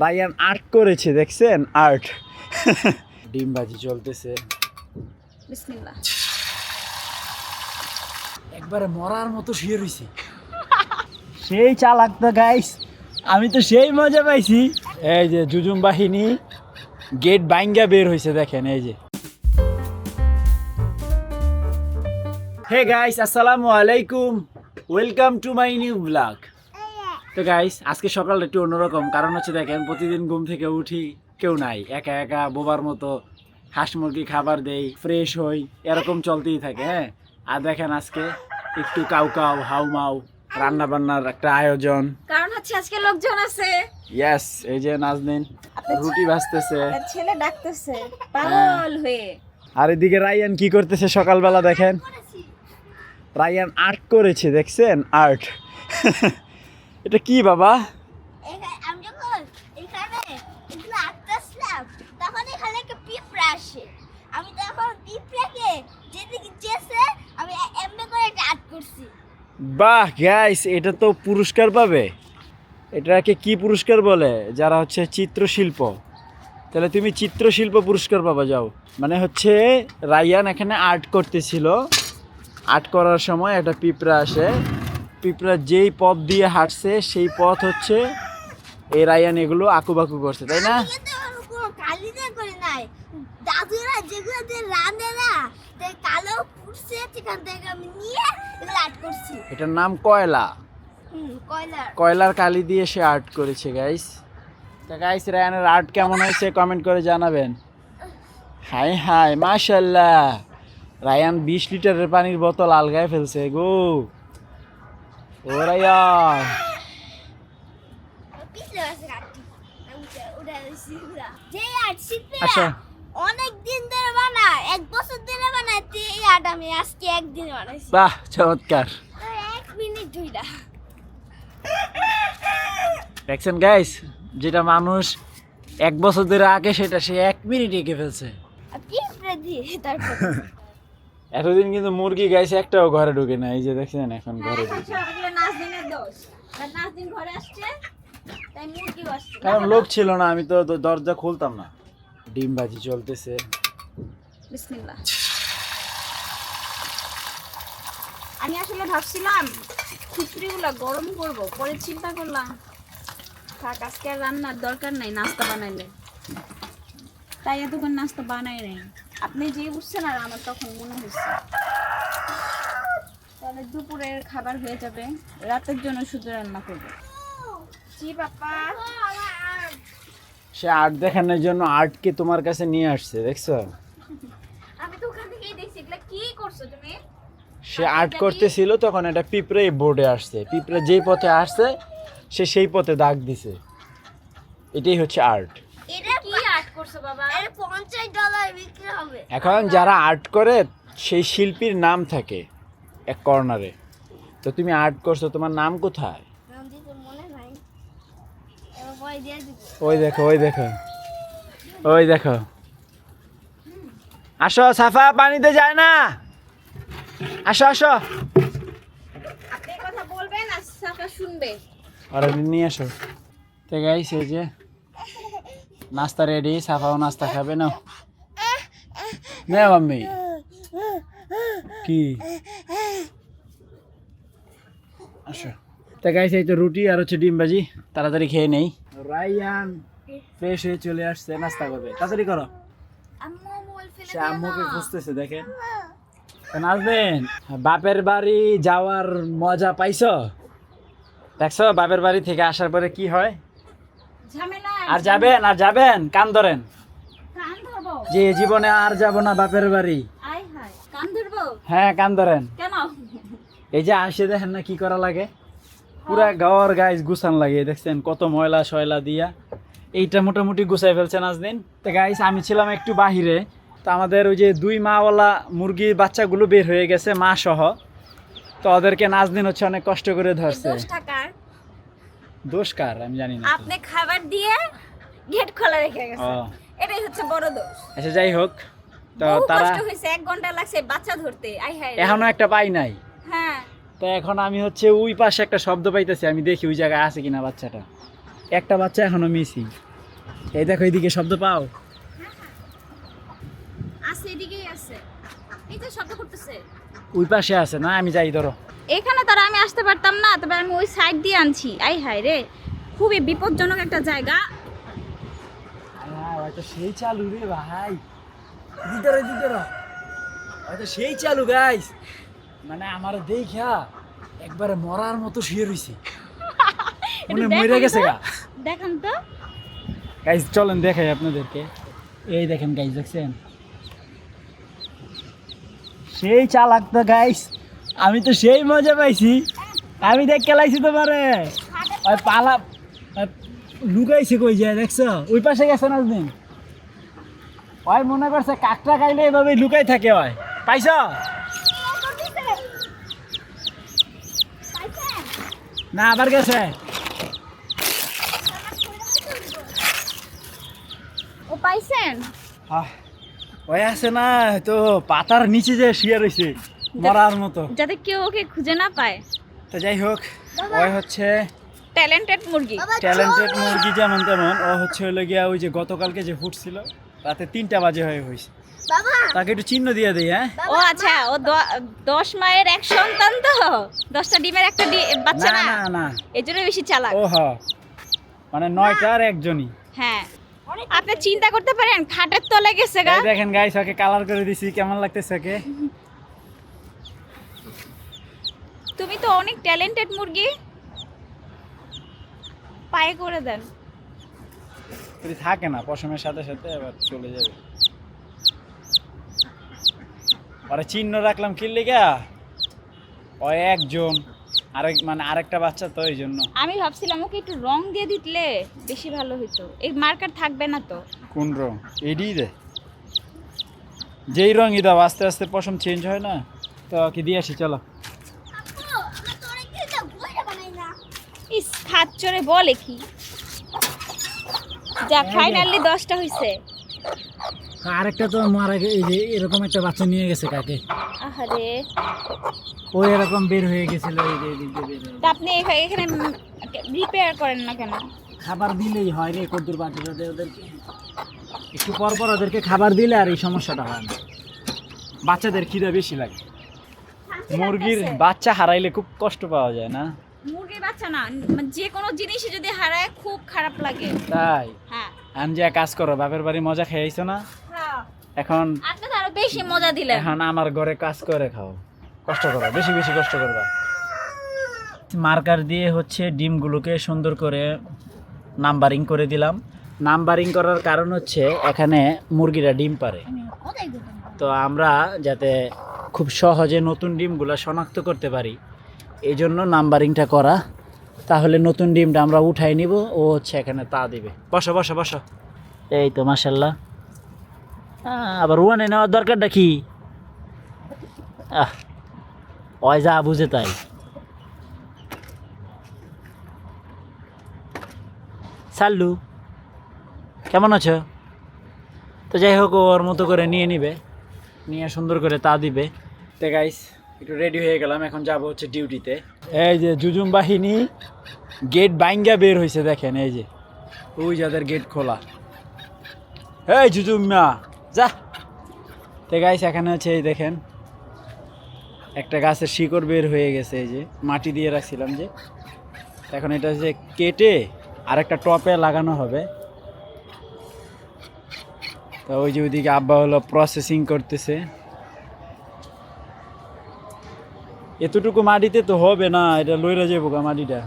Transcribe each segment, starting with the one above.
Ryan art করেছে, দেখছেন art. ডিম ভাজি চলতেছে। বিসমিল্লাহ। একবারে মরার মতো শুয়ে রইছি। সেই চালাক তো গাইস, আমি তো সেই মজা পাইছি। এই যে জুজুম বাহিনী গেট বাইঙ্গা বের হয়েছে, দেখেন এই যে। হে গাইস, আসসালামু আলাইকুম, welcome to my new blog. তো গাইস, আজকে সকালটা একটু অন্যরকম, কারণ হচ্ছে দেখেন প্রতিদিন ঘুম থেকে উঠি কেউ নাই, একা একা বোবার মতো হাঁস মুরগি খাবার দেই, ফ্রেশ হই, এরকম চলতেই থাকে। হ্যাঁ, আর দেখেন আজকে একটু কাউ কাউ হাউ মাউ রান্না বান্নার একটা আয়োজন, কারণ হচ্ছে আজকে লোকজন আছে। ইয়েস, এই যে নাজনীন রুটি ভাজতেছে, ছেলে ডাকতেছে পাগল হয়ে। আর এদিকে রায়ান কি করতেছে সকালবেলা দেখেন। রায়ান আর্ট করেছে, দেখছেন আর্ট। এটা কি বাবা? আমি যখন এখানে এগুলো আঁকতেছিলাম তখন এখানে একটা পিঁপড়া আসে। আমি তখন পিঁপড়াকে যেদিকে চেয়েছে আমি এমনি করে একটা আর্ট করছি। বাহ গাইস, এটা তো পুরস্কার পাবে। এটাকে কি পুরস্কার বলে? যারা হচ্ছে চিত্রশিল্প, তাহলে তুমি চিত্রশিল্প পুরস্কার পাবা, যাও। মানে হচ্ছে রায়ান এখানে আর্ট করতেছিল, আর্ট করার সময় একটা পিঁপড়া আসে, পিঁপড়া যেই পথ দিয়ে হাঁটছে সেই পথ হচ্ছে এই রায়ান এগুলো আঁকুবাকু করছে, তাই না? আমি কিন্তু কোনো কালি দিয়ে করি নাই। দাদুরা যেগুলো দিয়ে রাঁধে না তাই কালো পুড়ছে সেখান থেকে আমি নিয়ে এগুলো আর্ট করছি। এটার নাম কয়লা, কয়লার। কয়লার কালি দিয়ে সে আর্ট করেছে গাইস। তা গাইস, রায়ানের আর্ট কেমন হয়েছে কমেন্ট করে জানাবেন। হাই হাই মাশাআল্লাহ, রায়ান 20 লিটারের পানির বোতল আলগায় ফেলছে গো। ও রায়ান, পিছলে আছে কাটি। আমি উড়া দিছি উড়া। যে আর্ট শিখবে আচ্ছা। অনেক দিন ধরে বানায়, 1 বছর ধরে বানায়, এই আর্ট আমি আজকে একদিনে বানাইছি। বাহ চমৎকার। 1 মিনিট ধইরা। দেখছেন গাইস, যেটা মানুষ 1 বছর ধরে আঁকে সেটা সে 1 মিনিটে এঁকে ফেলছে। পিঁপড়া দিয়ে তারপর এতদিন কিন্তু মুরগি গাইস একটাও ঘরে ঢুকে না, এই যে দেখছেন এখন ঘরে ঢুকে। এগুলো নাজদিনের দোষ। আর নাজদিন ঘরে আসছে তাই মুরগিও আসছে। কারণ লোক ছিল না, আমি তো দরজা খুলতাম না। ডিম ভাজি চলতেছে। বিসমিল্লাহ। আমি আসলে ভাবছিলাম খিচুড়িগুলো গরম করব, পরে চিন্তা করলাম থাক আজকে আর রান্নার দরকার নাই, নাস্তা বানাইলে। তাই এতক্ষণ নাস্তা বানাই নাই। আপনি যে বুঝছেন আর আমার তখন মনে হচ্ছে তাহলে দুপুরের খাবার হয়ে যাবে, রাতের জন্য শুধু রান্না করবো। জি বাবা। সে আর্ট দেখানোর জন্য আর্টকে তোমার কাছে নিয়ে আসছে, দেখছো? আমি তো ওখান থেকেই দেখছি। এগুলা কি করছো তুমি? সে আর্ট করতেছিল, তখন একটা পিঁপড়ে বোর্ডে আসছে, পিঁপড়ে যেই পথে আসছে সে সেই পথে দাগ দিছে। এটাই হচ্ছে আর্ট। এটা কি আর্ট করছো বাবা? এর $50 বিক্রি হবে। এখন যারা আর্ট করে সেই শিল্পীর নাম থাকে এক কর্নারে। তো তুমি আর্ট করছো, তোমার নাম কোথায়? নাম দিতে মনে নাই, এবার পরে দিয়ে দিব। ওই দেখো, ওই দেখো, ওই দেখো। আসো সাফা, পানিতে যায় না, আসো আসো। আপনি কথা বলবেন আর সাফা শুনবে। ওরা নিয়ে আসো। তো গাইস, এই যে নাস্তা রেডি, সাফাও নাস্তা খাবে না। নে মাম্মি, কি আসো। তো গাইস, এই তো রুটি আর হচ্ছে ডিম ভাজি, তাড়াতাড়ি খেয়ে নেই। রায়ান ফ্রেশ হয়ে চলে আসছে, নাস্তা করবে, তাড়াতাড়ি করো। আম্মু মোবাইল ফেলে সে আম্মুকে খুঁজতেছে, দেখেন। নাজবেন, বাপের বাড়ি যাওয়ার মজা পাইছো? দেখছো বাপের বাড়ি থেকে আসার পরে কি হয়? ঝামেলা। আর যাবেন, আর যাবেন, কান ধরেন কান ধরবো? যে জীবনে আর যাব না বাপের বাড়ি। আয় হায়, কান ধরবো? হ্যাঁ, কান ধরেন। কেন? এই যে আসে দেখেন না কি করা লাগে, পুরা গাওয়ার গাইজ গুছান লাগে, দেখছেন কত ময়লা শয়লা দিয়া। এইটা মোটামুটি গুছাই ফেলছে নাজদিন। তো গাইস, আমি ছিলাম একটু বাহিরে, তো আমাদের ওই যে 2 মাওয়ালা মুরগির বাচ্চাগুলো বের হয়ে গেছে মা সহ। তো ওদেরকে নাজদিন হচ্ছে অনেক কষ্ট করে ধরছে। দোষটা কার? দোষ কার আমি জানি না। আপনি খাবার দিয়ে গেট খোলা রেখে ও গেছেন, এটাই হচ্ছে বড় দোষ। আচ্ছা, যাই হোক। তো বহু তারা কষ্ট হয়েছে, 1 ঘন্টা লাগছে বাচ্চা ধরতে। আয় হায় রে। এখনো একটা পাই নাই। হ্যাঁ, তো এখন আমি হচ্ছে ওই পাশে একটা শব্দ পাইতেছি, আমি দেখি ওই জায়গায় আছে কিনা বাচ্চাটা। একটা বাচ্চা এখনো মিসিং। এই দেখো এইদিকে শব্দ পাও? আছে, এদিকেই আছে। এই তো শব্দ করতেছে। ওই পাশে আছে না, আমি যাই ধরো। এখানে তারা আমি আসতে পারতাম না, তবে আমি ওই সাইড দিয়ে আনছি। আই হায় রে, খুবই বিপজ্জনক একটা জায়গা। হয়তো সেই চালু রে ভাই, দিদারা হয়তো সেই চালু গাইস। মানে আমার দেখা একবারে মরার মতো শুয়ে রইছে, মনে মরে গেছে গা। দেখান তো গাইস চলেন দেখাই আপনাদেরকে। এই দেখেন গাইস, দেখছেন সেই চালাক তো গাইস। আমি তো সেই মজা পাইছি, আমি দেখ খেলাইছি তোমারে। ওই পালা ওই লুকাইছে কই যায় দেখছো, ওই পাশে গেছে নাজদিন। ওই মনে করছে কাকটা খাইলে এভাবে লুকাই থাকে। ওই পাইছ না, আবার গেছে। ও পাইছেন? ওই আছে না তো পাতার নিচে যে শুয়ে রয়েছে মরার মতো, যাতে কেউ ওকে খুঁজে না পায়। তো যাই হোক, ওই হচ্ছে ট্যালেন্টেড মুরগি। ট্যালেন্টেড মুরগি যেমন তেমন। ও হচ্ছে হলো গিয়া ওই যে গতকালকে যে ফুটছিল রাতে 3টা বাজে হয়েছে। বাবা তাকে একটু চিহ্ন দিয়ে দিই। হ্যাঁ ও আচ্ছা, ও 10 মায়ের এক সন্তান তো, 10টা ডিমের একটা বাচ্চা না না, না না, এই জন্য বেশি চালাক। ও হ, মানে 9টার একজনই। হ্যাঁ, আপনি চিন্তা করতে পারেন খাটের তলে গেছে গা। এই দেখেন গাইস, ওকে কালার করে দিছি, কেমন লাগতেছে ওকে? তুমি তো অনেক ট্যালেন্টেড মুরগি, পায়ে করে দেন। যদি থাকে না পশমের সাথে সাথে আবার চলে যাবে। ওরা চিহ্ন রাখলাম কি লিগা, ওই একজন আরেক মানে আরেকটা বাচ্চা তো, এই জন্য। আমি ভাবছিলাম ওকে একটু রং দিয়ে দিলে বেশি ভালো হতো, এই মার্কার থাকবে না তো। কোন রং? এডি দে, যেই রঙই দাও আস্তে আস্তে পশম চেঞ্জ হয় না। তো কি দিয়ে আসি, চলো। আমরা তো অনেক কিছু বইটা বানাই না। ইস, খাট চড়ে বলে কি। যা, ফাইনালি 10টা হইছে। আরেকটা তো মারা এই যে এরকম একটা বাচ্চা নিয়ে গেছে কাকে, আহারে, ওই এরকম বের হয়ে গেছিল। এই যে এদিক দিয়ে বের হয়ে। তা আপনি এখানে রিপেয়ার করেন না কেন? খাবার দিলেই হয় রে, কদ্দুর বাচ্চাটা ওদেরকে একটু পর পর ওদেরকে খাবার দিলে আর এই সমস্যাটা হয় না। বাচ্চাদের খিদে বেশি লাগে। মুরগির বাচ্চা হারাইলে খুব কষ্ট পাওয়া যায় না? মুরগির বাচ্চা না, মানে যে কোনো জিনিসই যদি হারায় খুব খারাপ লাগে। তাই হ্যাঁ আমি যে কাজ করো, বাপের বাড়ি মজা খেয়েছো না, হ্যাঁ, এখন আপনি তো আরো বেশি মজা দিলেন। এখন আমার ঘরে কাজ করে খাও, কষ্ট করো, বেশি বেশি কষ্ট করবা। মার্কার দিয়ে হচ্ছে ডিমগুলোকে সুন্দর করে নাম্বারিং করে দিলাম। নাম্বারিং করার কারণ হচ্ছে এখানে মুরগিরা ডিম পারে, তো আমরা যাতে খুব সহজে নতুন ডিমগুলো শনাক্ত করতে পারি, এই জন্য নাম্বারিংটা করা। তাহলে নতুন ডিমটা আমরা উঠাই নিব, ও হচ্ছে এখানে তা দিবে। বসো বসো বসো। এই তো মাশাল্লাহ। আবার ওয়ানে নেওয়ার দরকারটা কি? ওই যা বুঝে তাই। সাল্লু, কেমন আছো? তো যাই হোক, ওর মতো করে নিয়ে নিবে, নিয়ে সুন্দর করে তা দিবে। তো গাইস একটু রেডি হয়ে গেলাম, এখন যাব হচ্ছে ডিউটিতে। এই যে জুজুম বাহিনী গেট বাইঙ্গা বের হয়েছে, দেখেন এই যে ওই যাদের গেট খোলা। এই জুজুম মা যা। তো গাইস এখানে হচ্ছে এই দেখেন একটা গাছের শিকড় বের হয়ে গেছে, এই যে মাটি দিয়ে রাখছিলাম যে, এখন এটা যে কেটে আরেকটা টপে লাগানো হবে। তো ওই যে ওইদিকে আব্বা হলো প্রসেসিং করতেছে। এতটুকু মাটিতে তো হবে না, এটা লইরা যাবো গা মাটিটা।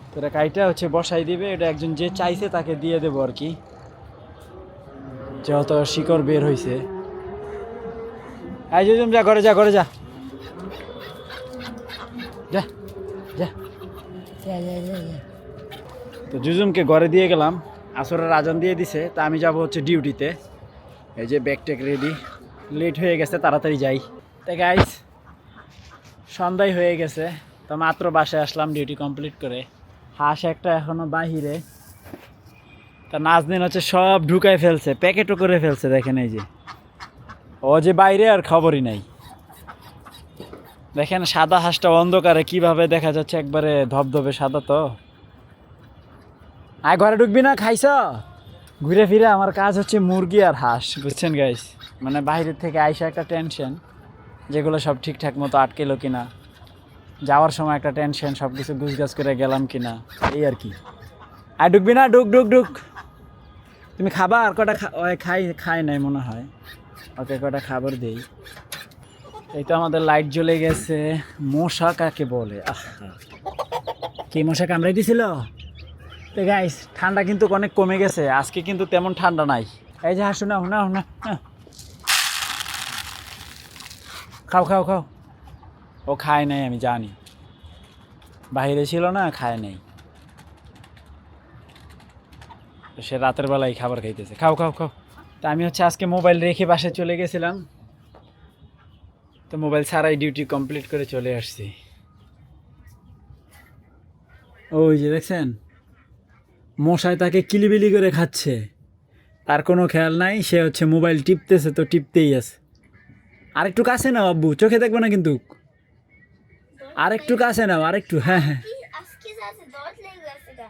তো এটা কাইটা হচ্ছে বসাই দিবে, এটা একজন যে চাইছে তাকে দিয়ে দেবো আর কি, যত শিকড় বের হয়েছে। এই জুজুম যা, ঘরে যা, ঘরে যা, যা যা। তো জুজুমকে ঘরে দিয়ে গেলাম, আসরের আজান দিয়ে দিছে। তা আমি যাব হচ্ছে ডিউটিতে। এই যে ব্যাগ ট্যাগ রেডি, লেট হয়ে গেছে, তাড়াতাড়ি যাই। তাই গাইস সন্ধ্যায় হয়ে গেছে, তো মাত্র বাসায় আসলাম ডিউটি কমপ্লিট করে। হাঁস একটা এখনো বাহিরে, তা নাজনীন হচ্ছে সব ঢুকায় ফেলছে, প্যাকেটও করে ফেলছে। দেখেন এই যে ও যে বাইরে আর খবরই নাই। দেখেন সাদা হাঁসটা অন্ধকারে কিভাবে দেখা যাচ্ছে, একবারে ধবধবে সাদা। তো আয় ঘরে ঢুকবি না, খাইছ? ঘুরে ফিরে আমার কাজ হচ্ছে মুরগি আর হাঁস, বুঝছেন গাইস? মানে বাইরের থেকে আইসা একটা টেনশন, যেগুলো সব ঠিকঠাক মতো আটকেলো কিনা, যাওয়ার সময় একটা টেনশন, সব কিছু গুছগাছ করে গেলাম কিনা, এই আর কি। আর ঢুকবি না? ঢুক ঢুক ঢুক। তুমি খাবা? আর কটা খাই নাই মনে হয়, ওকে কটা খাবার দেই। এই তো আমাদের লাইট জ্বলে গেছে। মশা কাকে বলে? আহা, কি মশা কামড়াই দিছিল? তো গাইস ঠান্ডা কিন্তু অনেক কমে গেছে, আজকে কিন্তু তেমন ঠান্ডা নাই। এই যে হাসু না, না না, খাও খাও খাও। ও খায় নাই, আমি জানি, বাইরে ছিল না, খায় নাই। তো সে রাতের বেলায় খাবার খাইতেছে। খাও খাও খাও। তা আমি হচ্ছে আজকে মোবাইল রেখে বাসায় চলে গেছিলাম, তো মোবাইল ছাড়াই ডিউটি কমপ্লিট করে চলে আসছি। ওই যে দেখছেন, মশায় তাকে কিলিবিলি করে খাচ্ছে, তার কোনো খেয়াল নাই, সে হচ্ছে মোবাইল টিপতেছে তো টিপতেই আছে। আরেকটু কাছে নাও আব্বু, চোখে দেখবে না কিন্তু। আরেকটু কাছে নাও, আরেকটু, হ্যাঁ হ্যাঁ। আজকে আছে 10 লেগে গেছে গা।